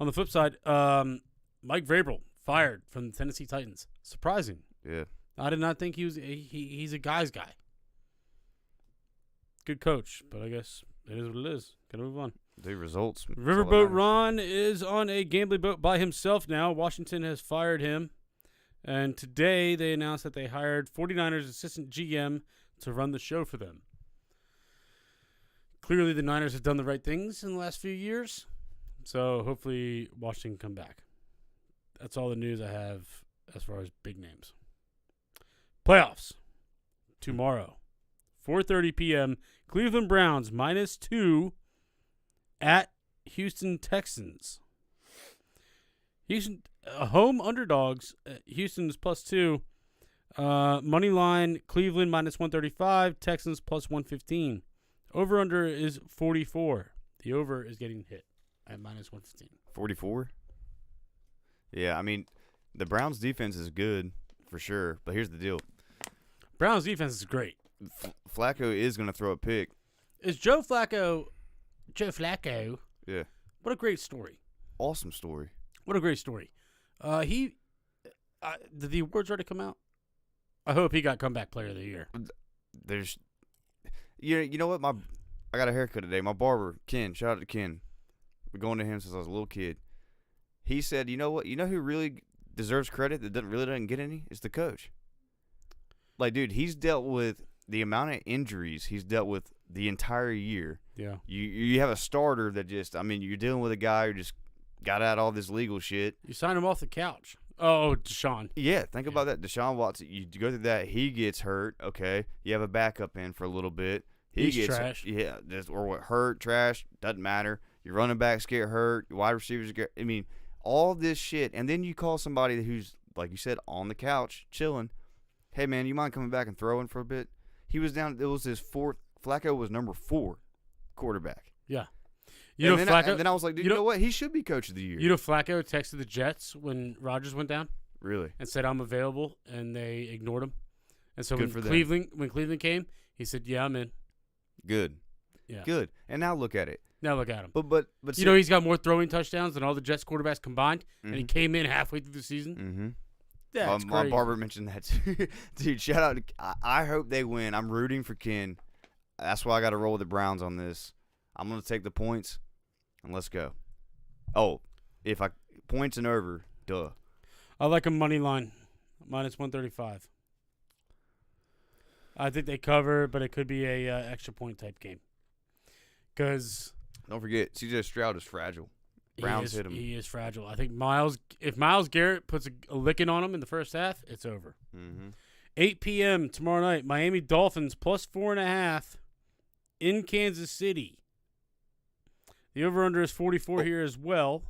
On the flip side, Mike Vrabel fired from the Tennessee Titans. Surprising. Yeah. I did not think he's a guy's guy. Good coach, but I guess it is what it is. Gotta move on. The results. that's all that Riverboat matters. Ron is on a gambling boat by himself now. Washington has fired him. And today they announced that they hired 49ers assistant GM to run the show for them. Clearly the Niners have done the right things in the last few years. So hopefully Washington come back. That's all the news I have as far as big names. Playoffs. Tomorrow. 4:30 p.m. Cleveland Browns -2 at Houston Texans. Houston home underdogs. Houston's +2. Money line Cleveland -135. Texans +115. Over under is 44. The over is getting hit at -115. 44? Yeah, I mean, the Browns' defense is good for sure, but here's the deal. Browns defense is great. Flacco is going to throw a pick. Is Joe Flacco? Yeah. What a great story. Awesome story. What a great story. Did the awards already come out? I hope he got comeback player of the year. There's, you know what? I got a haircut today. My barber, Ken, shout out to Ken. Been going to him since I was a little kid. He said, you know what? You know who really deserves credit that really doesn't get any? It's the coach. Like, dude, he's dealt with the amount of injuries he's dealt with the entire year. Yeah. You have a starter that just, I mean, you're dealing with a guy who just got out all this legal shit. You signed him off the couch. Oh, Deshaun. Yeah, think about that. Deshaun Watson, you go through that, he gets hurt, okay. You have a backup in for a little bit. He's gets trash. Yeah, or what, hurt, trash, doesn't matter. Your running backs get hurt, your wide receivers get, I mean, all this shit. And then you call somebody who's, like you said, on the couch, chilling. Hey, man, you mind coming back and throwing for a bit? He was down, it was his fourth, Flacco was number 4 quarterback. Yeah. And then I was like, dude, you know what? He should be coach of the year. You know, Flacco texted the Jets when Rodgers went down. Really? And said, I'm available, and they ignored him. And so Good when for Cleveland came, he said, yeah, I'm in. Good. Yeah. Good. And now look at it. Now look at him. But you know, he's got more throwing touchdowns than all the Jets quarterbacks combined, and he Mhm. came in halfway through the season. Mm-hmm. That's My crazy. barber mentioned that too. Dude, shout out. I hope they win. I'm rooting for Ken. That's why I got to roll with the Browns on this. I'm going to take the points, and let's go. Oh, if I points and over, duh. I like a money line, minus 135. I think they cover, but it could be a extra point type game. Because Don't forget, C.J. Stroud is fragile. Browns hit him. He is fragile. I think if Myles Garrett puts a licking on him in the first half, it's over. Mm-hmm. 8 p.m. tomorrow night, Miami Dolphins plus 4.5 in Kansas City. The over-under is 44 here as well.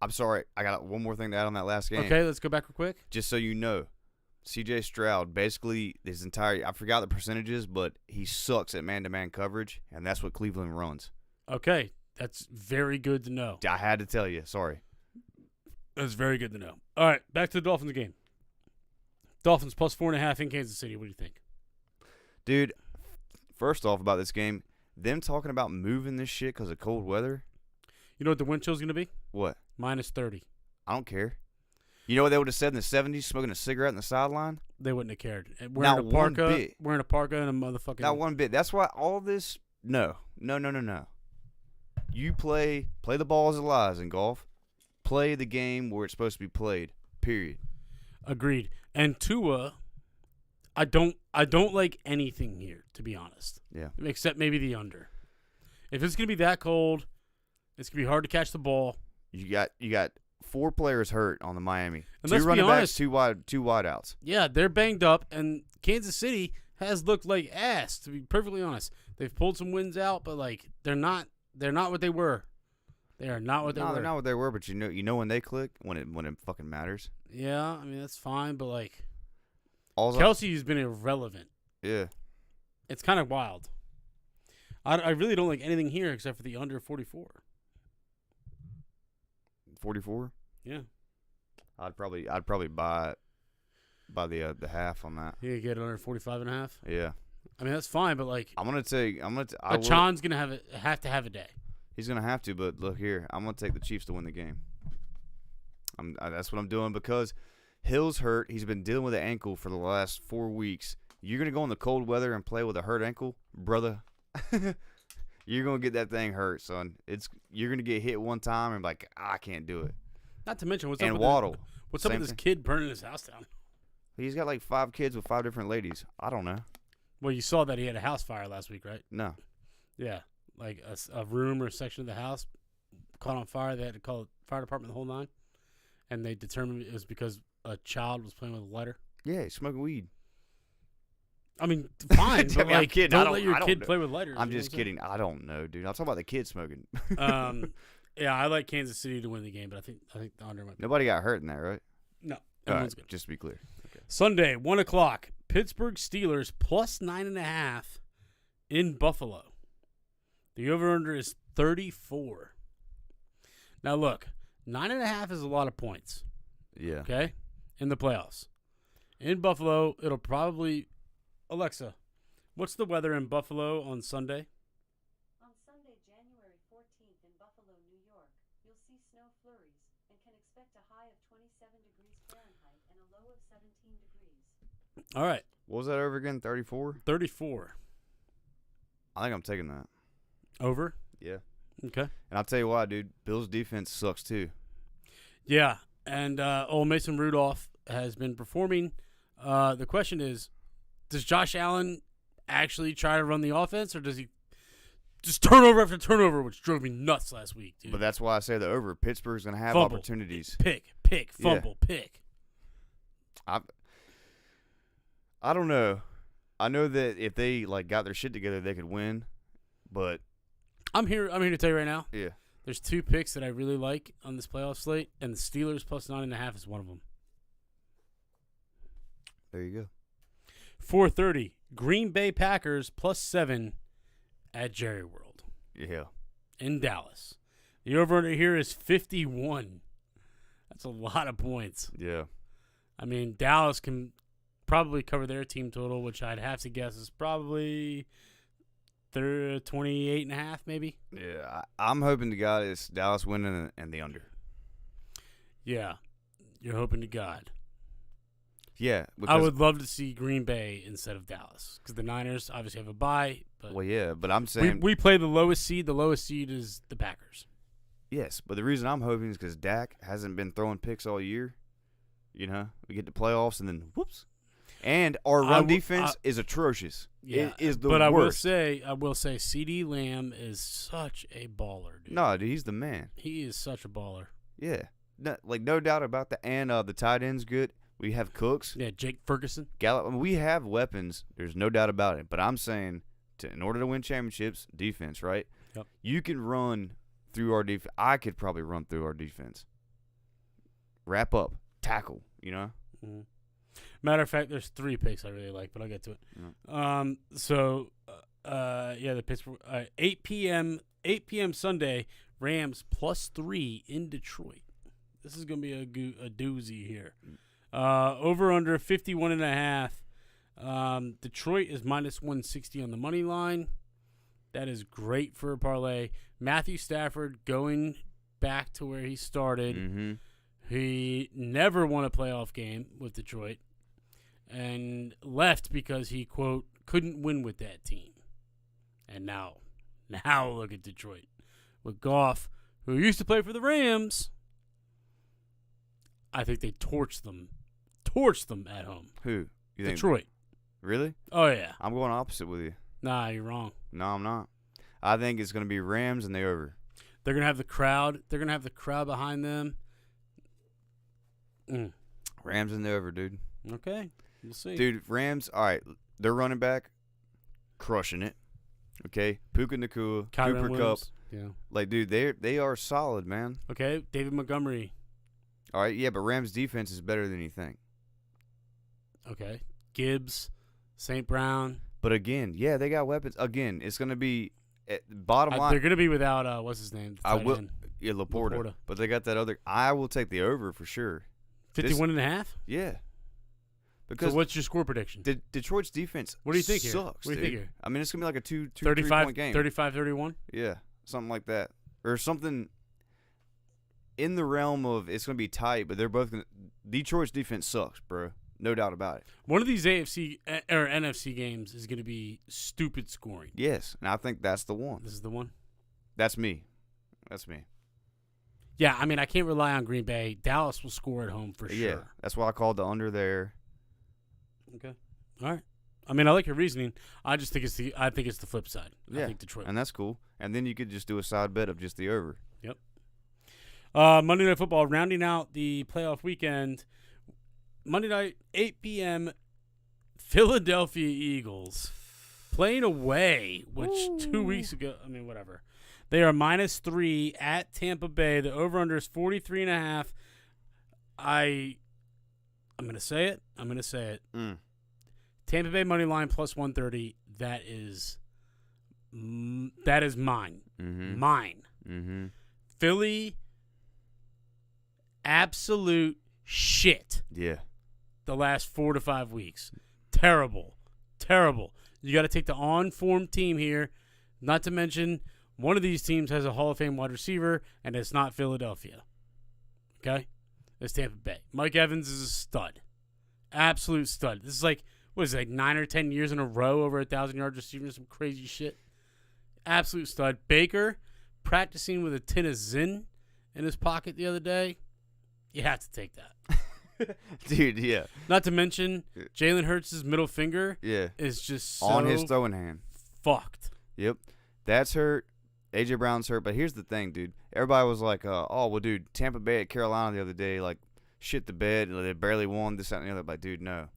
I'm sorry. I got one more thing to add on that last game. Okay, let's go back real quick. Just so you know, C.J. Stroud, basically his entire – I forgot the percentages, but he sucks at man-to-man coverage, and that's what Cleveland runs. Okay, that's very good to know. I had to tell you. Sorry. That's very good to know. All right, back to the Dolphins game. Dolphins plus 4.5 in Kansas City. What do you think? Dude, first off about this game, them talking about moving this shit because of cold weather. You know what the wind chill is going to be? What? Minus 30. I don't care. You know what they would have said in the 70s, smoking a cigarette in the sideline? They wouldn't have cared. Not one bit. Wearing a parka and a motherfucking. Not one bit. That's why all this – no. You play the ball as it lies in golf. Play the game where it's supposed to be played, period. Agreed. And Tua, I don't like anything here, to be honest. Yeah. Except maybe the under. If it's going to be that cold, it's going to be hard to catch the ball. You got 4 players hurt on the Miami. And 2 let's be running honest, backs, 2 wideouts. Yeah, they're banged up, and Kansas City has looked like ass, to be perfectly honest. They've pulled some wins out, but like they're not what they were. They are not what they were. They're not what they were, but you know when they click, when it fucking matters. Yeah, I mean that's fine, but like All's Kelsey's been irrelevant. Yeah. It's kind of wild. I really don't like anything here except for the under 44. 44? Yeah. I'd probably buy it by the half on that. You get under 45.5. Yeah. I mean that's fine, but like Chan's gonna have to have a day. He's gonna have to, but look here, I'm gonna take the Chiefs to win the game. That's what I'm doing because Hill's hurt. He's been dealing with an ankle for the last 4 weeks. You're gonna go in the cold weather and play with a hurt ankle, brother. You're gonna get that thing hurt, son. You're gonna get hit one time and be like, I can't do it. Not to mention what's up with this kid burning his house down? He's got like 5 kids with 5 different ladies. I don't know. Well, you saw that he had a house fire last week, right? No. Yeah, like a room or a section of the house caught on fire. They had to call the fire department the whole 9, and they determined it was because a child was playing with a lighter. Yeah, he's smoking weed. I mean, fine, but I'm like, kidding. don't let your kid play with lighters. I'm just kidding. I don't know, dude. I'm talking about the kid smoking. Yeah, I like Kansas City to win the game, but I think the under might be. Nobody got hurt in that, right? No, All everyone's right, good. just to be clear. Okay. Sunday, 1:00, Pittsburgh Steelers plus 9.5 in Buffalo. The over/under is 34. Now look, 9.5 is a lot of points. Yeah. Okay, in the playoffs. In Buffalo, it'll probably. Alexa, what's the weather in Buffalo on Sunday? On Sunday, January 14th in Buffalo, New York, you'll see snow flurries and can expect a high of 27 degrees Fahrenheit and a low of 17 degrees. All right, What was that over again? 34? 34. I think I'm taking that. Over? Yeah. Okay. And I'll tell you why, dude. Bills' defense sucks too. Yeah, and old Mason Rudolph has been performing. The question is, does Josh Allen actually try to run the offense, or does he just turnover after turnover, which drove me nuts last week, dude? But that's why I say the over. Pittsburgh's going to have Fumble. opportunities. Pick, fumble, pick. I don't know. I know that if they got their shit together, they could win. But I'm here to tell you right now. yeah, There's 2 picks that I really like on this playoff slate, and the Steelers plus 9.5 is one of them. there you go. 4:30, Green Bay Packers plus 7 at Jerry World Yeah, in Dallas. The over-under here is 51. That's a lot of points. yeah. I mean, Dallas can probably cover their team total, which I'd have to guess is probably 28.5, maybe. Yeah, I'm hoping to God it's Dallas winning and the under. Yeah, you're hoping to God. Yeah, I would love to see Green Bay instead of Dallas because the Niners obviously have a bye. But Well, yeah, but I'm saying we play the lowest seed. The lowest seed is the Packers. yes. But the reason I'm hoping is because Dak hasn't been throwing picks all year. You know, we get to playoffs and then whoops. And our run defense is atrocious. Yeah, it is the but worst. I will say, CeeDee Lamb is such a baller, dude. No, dude, he's the man. He is such a baller. Yeah, no doubt about that. And the tight end's good. We have Cooks, Yeah, Jake Ferguson. Gallup. I mean, we have weapons. There's no doubt about it. But I'm saying, in order to win championships, defense, right? Yep. You can run through our defense. I could probably run through our defense. Wrap up, tackle. You know. Mm-hmm. Matter of fact, there's 3 picks I really like, but I'll get to it. Yeah. The Pittsburgh 8 p.m. Sunday, Rams plus 3 in Detroit. This is gonna be a doozy here. Over under 51.5. Detroit is minus 160 on the money line. That is great for a parlay. Matthew Stafford going back to where he started. Mm-hmm. He never won a playoff game with Detroit and left because he, quote, couldn't win with that team. And now look at Detroit with Goff, who used to play for the Rams. I think they torched them at home. Who? You think? Detroit. Really? Oh, yeah. I'm going opposite with you. Nah, you're wrong. No, I'm not. I think it's going to be Rams and the over. They're going to have the crowd. They're going to have the crowd behind them. Rams and the over, dude. Okay. We'll see. Dude, Rams, all right, they're running back, crushing it. Okay? Puka Nacua, Kyron Cooper Williams. Kupp. Yeah. Like, dude, they are solid, man. Okay. David Montgomery. All right, yeah, but Rams' defense is better than you think. Okay. Gibbs. St. Brown. But again, yeah, they got weapons. Again, it's going to be bottom line. They're going to be without, what's his name? I will. End. Yeah, Laporta. Laporta. But they got that other. I will take the over for sure. 51.5? Yeah. Because So what's your score prediction? Detroit's defense What do you think here? sucks, What do you dude. think here? I mean, it's going to be like a 2 35, 3-point game. 35-31? Yeah, something like that. Or something in the realm of it's going to be tight, but they're both going to – Detroit's defense sucks, bro. No doubt about it. One of these AFC or NFC games is going to be stupid scoring. Yes, and I think that's the one. This is the one? That's me. Yeah, I mean, I can't rely on Green Bay. Dallas will score at home for Yeah, sure. that's why I called the under there. Okay. All right. I mean, I like your reasoning. I just think it's the flip side. Yeah, I think Detroit. and that's cool. And then you could just do a side bet of just the over. Yep. Monday Night Football, rounding out the playoff weekend. Monday night, 8 p.m., Philadelphia Eagles playing away, which 2 weeks ago, I mean, whatever. They are minus 3 at Tampa Bay. The over-under is 43.5. I'm going to say it. Tampa Bay money line plus 130. That is mine. Mm-hmm. Mine. Mm-hmm. Philly, absolute shit. Yeah. The last 4 to 5 weeks. Terrible. You got to take the on-form team here. Not to mention, one of these teams has a Hall of Fame wide receiver, and it's not Philadelphia. Okay? It's Tampa Bay. Mike Evans is a stud. Absolute stud. This is like, 9 or 10 years in a row over 1,000-yard receiving, some crazy shit. Absolute stud. Baker, practicing with a tin of Zyn in his pocket the other day. You have to take that. Dude, yeah. Not to mention, Jalen Hurts' middle finger Yeah. is just so On his throwing hand. fucked. Yep. That's hurt. A.J. Brown's hurt. But here's the thing, dude. Everybody was like, oh, well, dude, Tampa Bay at Carolina the other day, like, shit the bed. They barely won, this, that, and the other. But, dude, no.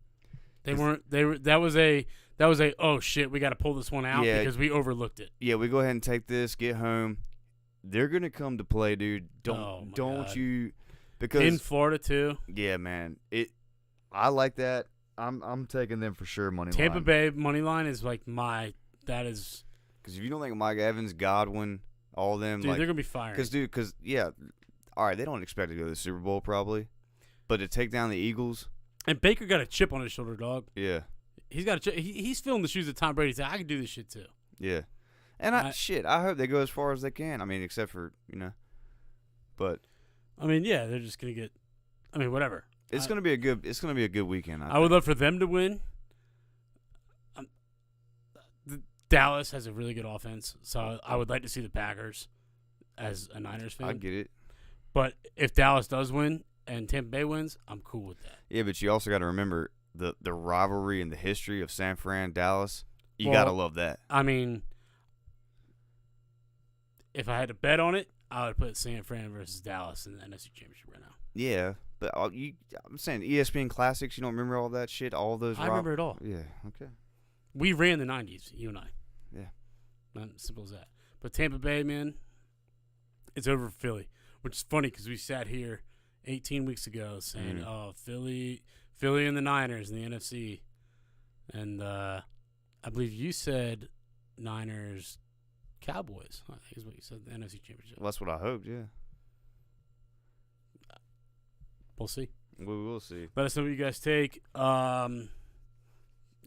They weren't. They were. That was a. Oh shit! We got to pull this one out Yeah. because we overlooked it. Yeah, we go ahead and take this, get home. They're going to come to play, dude. Oh, my Don't God. you. Because. In Florida too. Yeah, man. I like that. I'm taking them for sure, money line. Tampa Bay money line is like my. That is. Because if you don't think Mike Evans, Godwin, all of them, Dude, like, they're gonna be firing. Because yeah, all right, they don't expect to go to the Super Bowl probably, but to take down the Eagles, And Baker got a chip on his shoulder, dog. yeah, He's got a chip. He's filling the shoes of Tom Brady. He said, I can do this shit too. yeah, and I hope they go as far as they can. I mean, except for but I mean, yeah, they're just gonna get. I mean, whatever. it's gonna be a good weekend. I would love for them to win. Dallas has a really good offense, so I would like to see the Packers as a Niners fan. I get it. But if Dallas does win and Tampa Bay wins, I'm cool with that. Yeah, but you also got to remember the rivalry and the history of San Fran, Dallas. You Well, gotta love that. I mean, if I had to bet on it, I would put San Fran versus Dallas in the NFC Championship right now. Yeah, but I'm saying ESPN Classics. You don't remember all that shit, all those. I remember it all. Yeah. Okay. We ran the 90s, you and I. Yeah. Not as simple as that. But Tampa Bay, man, it's over for Philly, which is funny because we sat here 18 weeks ago saying, oh, Philly and the Niners in the NFC. And I believe you said Niners, Cowboys, I think is what you said, the NFC Championship. Well, that's what I hoped. Yeah. We'll see. We will see. Let us know what you guys take.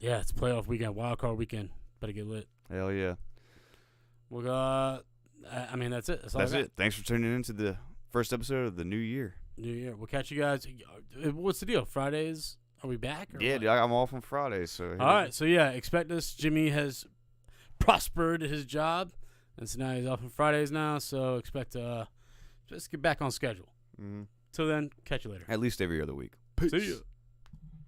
Yeah, it's playoff weekend, wild card weekend. Better get lit. Hell yeah. We'll I mean, that's it. That's all I That's got. it. Thanks for tuning in to the first episode of the new year. New Year. We'll catch you guys. What's the deal? Fridays? Are we back? Or Yeah, what? dude, I'm off on Fridays. So All right. So, yeah, expect us. Jimmy has prospered at his job, and so now he's off on Fridays now. So expect just get back on schedule. Mhm. Till then, catch you later. At least every other week. See ya.